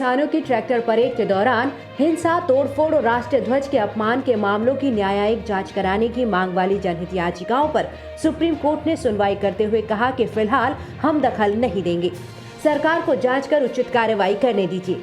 किसानों की tractor parade के दौरान हिंसा, तोड़फोड़ और राष्ट्रीय ध्वज के अपमान के मामलों की न्यायिक जांच कराने की मांग वाली जनहित याचिकाओं पर सुप्रीम कोर्ट ने सुनवाई करते हुए कहा कि फिलहाल हम दखल नहीं देंगे, सरकार को जांच कर उचित कार्रवाई करने दीजिए।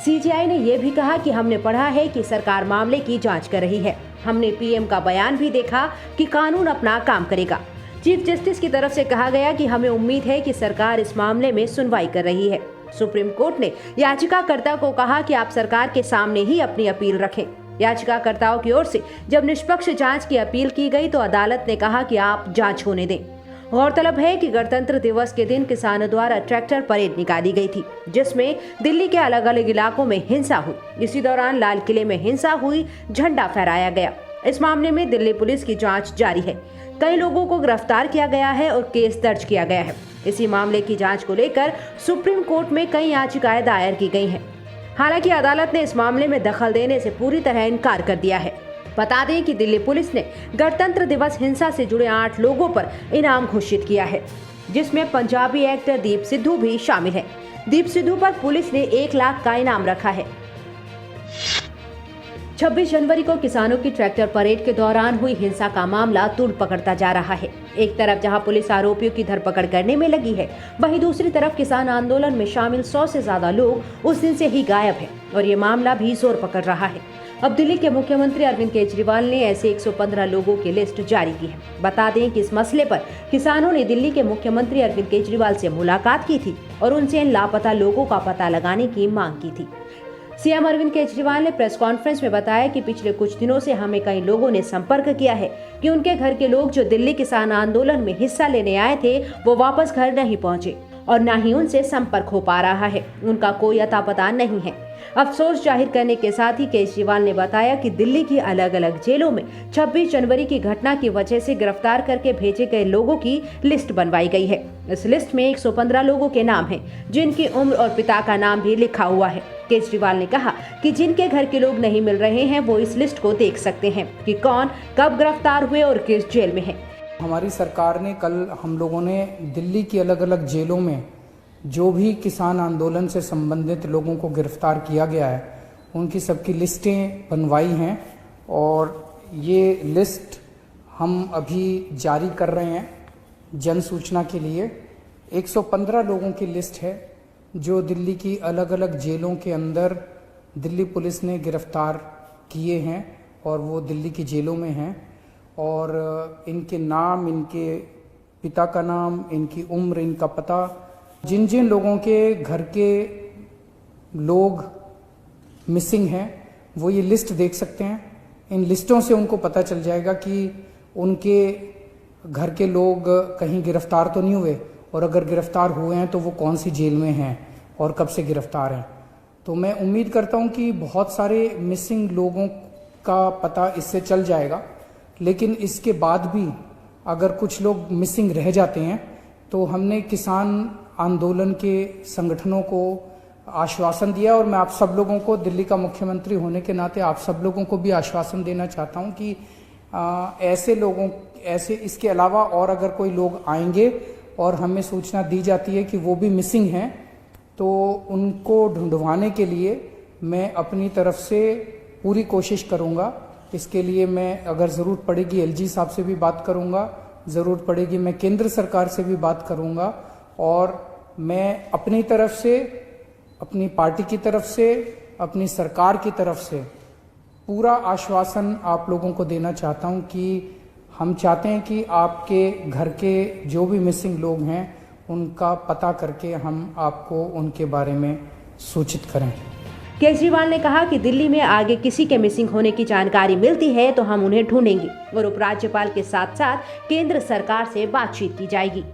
सीजेआई ने यह भी कहा कि हमने पढ़ा है कि सरकार मामले की जांच कर रही है। हमने पीएम का बयान भी देखा कि कानून अपना काम करेगा। चीफ जस्टिस की तरफ से कहा गया कि हमें उम्मीद है कि सरकार इस मामले में सुनवाई कर रही है। सुप्रीम कोर्ट ने याचिकाकर्ता को कहा कि आप सरकार के सामने ही अपनी अपील रखें। याचिकाकर्ताओं की ओर से जब निष्पक्ष जांच की अपील की गई तो अदालत ने कहा कि आप जांच होने दें। गौरतलब है कि गणतंत्र दिवस के दिन किसानों द्वारा ट्रैक्टर परेड निकाली गई थी, जिसमें दिल्ली के अलग अलग इलाकों में हिंसा हुई। इसी दौरान लाल किले में हिंसा हुई, झंडा फहराया गया। इस मामले में दिल्ली पुलिस की जांच जारी है। कई लोगों को गिरफ्तार किया गया है और केस दर्ज किया गया है। इसी मामले की जांच को लेकर सुप्रीम कोर्ट में कई याचिकाएं दायर की गई हैं। हालांकि अदालत ने इस मामले में दखल देने से पूरी तरह इनकार कर दिया है। बता दें कि दिल्ली पुलिस ने गणतंत्र दिवस हिंसा से जुड़े 8 लोगों पर इनाम घोषित किया है, जिसमें पंजाबी एक्टर दीप सिद्धू भी शामिल है। दीप सिद्धू पर पुलिस ने 1 लाख का इनाम रखा है। 26 जनवरी को किसानों की ट्रैक्टर परेड के दौरान हुई हिंसा का मामला तूल पकड़ता जा रहा है। एक तरफ जहां पुलिस आरोपियों की धरपकड़ करने में लगी है, वहीं दूसरी तरफ किसान आंदोलन में शामिल 100 से ज्यादा लोग उस दिन से ही गायब हैं और ये मामला भी जोर पकड़ रहा है। अब दिल्ली के मुख्यमंत्री अरविंद केजरीवाल ने ऐसे 115 लोगों की लिस्ट जारी की है। बता दें कि इस मसले पर किसानों ने दिल्ली के मुख्यमंत्री अरविंद केजरीवाल से मुलाकात की थी और उनसे इन लापता लोगों का पता लगाने की मांग की थी। सीएम अरविंद केजरीवाल ने प्रेस कॉन्फ्रेंस में बताया कि पिछले कुछ दिनों से हमें कई लोगों ने संपर्क किया है कि उनके घर के लोग जो दिल्ली किसान आंदोलन में हिस्सा लेने आए थे वो वापस घर नहीं पहुंचे और न ही उनसे संपर्क हो पा रहा है। उनका कोई अता पता नहीं है। अफसोस जाहिर करने के साथ ही केजरीवाल ने बताया कि दिल्ली की अलग अलग जेलों में 26 जनवरी की घटना की वजह से गिरफ्तार करके भेजे गए लोगों की लिस्ट बनवाई गई है। इस लिस्ट में 115 लोगों के नाम हैं, जिनकी उम्र और पिता का नाम भी लिखा हुआ है। केजरीवाल ने कहा कि जिनके घर के लोग नहीं मिल रहे हैं वो इस लिस्ट को देख सकते हैं कि कौन कब गिरफ्तार हुए और किस जेल में है। हमारी सरकार ने कल हम लोगों ने दिल्ली की अलग अलग जेलों में जो भी किसान आंदोलन से संबंधित लोगों को गिरफ्तार किया गया है उनकी सबकी लिस्टें बनवाई हैं और ये लिस्ट हम अभी जारी कर रहे हैं जन सूचना के लिए। 115 लोगों की लिस्ट है जो दिल्ली की अलग अलग जेलों के अंदर दिल्ली पुलिस ने गिरफ्तार किए हैं और वो दिल्ली की जेलों में हैं और इनके नाम, इनके पिता का नाम, इनकी उम्र, इनका पता, जिन जिन लोगों के घर के लोग मिसिंग हैं वो ये लिस्ट देख सकते हैं। इन लिस्टों से उनको पता चल जाएगा कि उनके घर के लोग कहीं गिरफ्तार तो नहीं हुए और अगर गिरफ्तार हुए हैं तो वो कौन सी जेल में हैं और कब से गिरफ्तार हैं। तो मैं उम्मीद करता हूं कि बहुत सारे मिसिंग लोगों का पता इससे चल जाएगा, लेकिन इसके बाद भी अगर कुछ लोग मिसिंग रह जाते हैं तो हमने किसान आंदोलन के संगठनों को आश्वासन दिया और मैं आप सब लोगों को, दिल्ली का मुख्यमंत्री होने के नाते आप सब लोगों को भी आश्वासन देना चाहता हूं कि ऐसे इसके अलावा और अगर कोई लोग आएंगे और हमें सूचना दी जाती है कि वो भी मिसिंग हैं तो उनको ढूंढवाने के लिए मैं अपनी तरफ से पूरी कोशिश करूंगा। इसके लिए मैं अगर ज़रूरत पड़ेगी एलजी साहब से भी बात करूंगा, ज़रूरत पड़ेगी मैं केंद्र सरकार से भी बात करूंगा और मैं अपनी तरफ से, अपनी पार्टी की तरफ से, अपनी सरकार की तरफ से पूरा आश्वासन आप लोगों को देना चाहता हूं कि हम चाहते हैं कि आपके घर के जो भी मिसिंग लोग हैं उनका पता करके हम आपको उनके बारे में सूचित करें। केजरीवाल ने कहा कि दिल्ली में आगे किसी के मिसिंग होने की जानकारी मिलती है तो हम उन्हें ढूंढेंगे और उपराज्यपाल के साथ साथ केंद्र सरकार से बातचीत की जाएगी।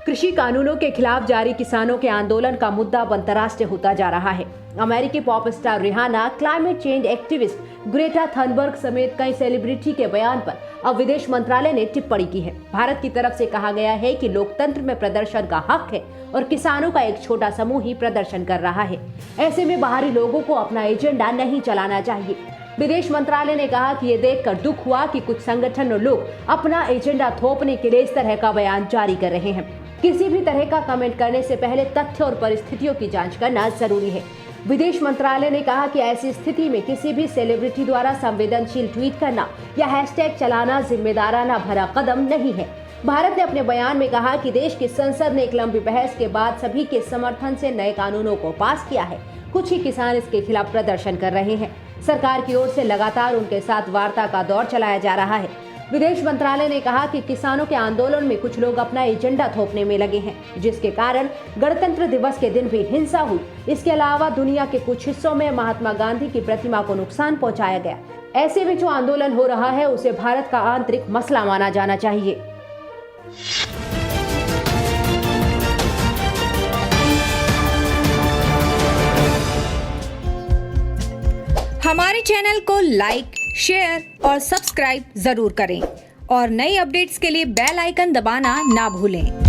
कृषि कानूनों के खिलाफ जारी किसानों के आंदोलन का मुद्दा अब अंतर्राष्ट्रीय होता जा रहा है। अमेरिकी pop star Rihanna, climate change activist Greta Thunberg समेत कई सेलिब्रिटी के बयान पर अब विदेश मंत्रालय ने टिप्पणी की है। भारत की तरफ से कहा गया है कि लोकतंत्र में प्रदर्शन का हक है और किसानों का एक छोटा समूह ही प्रदर्शन कर रहा है। ऐसे में बाहरी लोगों को अपना एजेंडा नहीं चलाना चाहिए। विदेश मंत्रालय ने कहा कि ये देखकर दुख हुआ कि कुछ संगठन और लोग अपना एजेंडा थोपने के लिए इस तरह का बयान जारी कर रहे हैं। किसी भी तरह का कमेंट करने से पहले तथ्य और परिस्थितियों की जांच करना जरूरी है। विदेश मंत्रालय ने कहा कि ऐसी स्थिति में किसी भी सेलिब्रिटी द्वारा संवेदनशील ट्वीट करना या हैशटैग चलाना जिम्मेदाराना भरा कदम नहीं है। भारत ने अपने बयान में कहा कि देश की संसद ने एक लंबी बहस के बाद सभी के समर्थन से नए कानूनों को पास किया है। कुछ ही किसान इसके खिलाफ प्रदर्शन कर रहे हैं। सरकार की ओर से लगातार उनके साथ वार्ता का दौर चलाया जा रहा है। विदेश मंत्रालय ने कहा कि किसानों के आंदोलन में कुछ लोग अपना एजेंडा थोपने में लगे हैं, जिसके कारण गणतंत्र दिवस के दिन भी हिंसा हुई। इसके अलावा दुनिया के कुछ हिस्सों में महात्मा गांधी की प्रतिमा को नुकसान पहुंचाया गया। ऐसे में जो आंदोलन हो रहा है उसे भारत का आंतरिक मसला माना जाना चाहिए। हमारे चैनल को लाइक, शेयर और सब्सक्राइब जरूर करें और नई अपडेट्स के लिए बेल आइकन दबाना ना भूलें।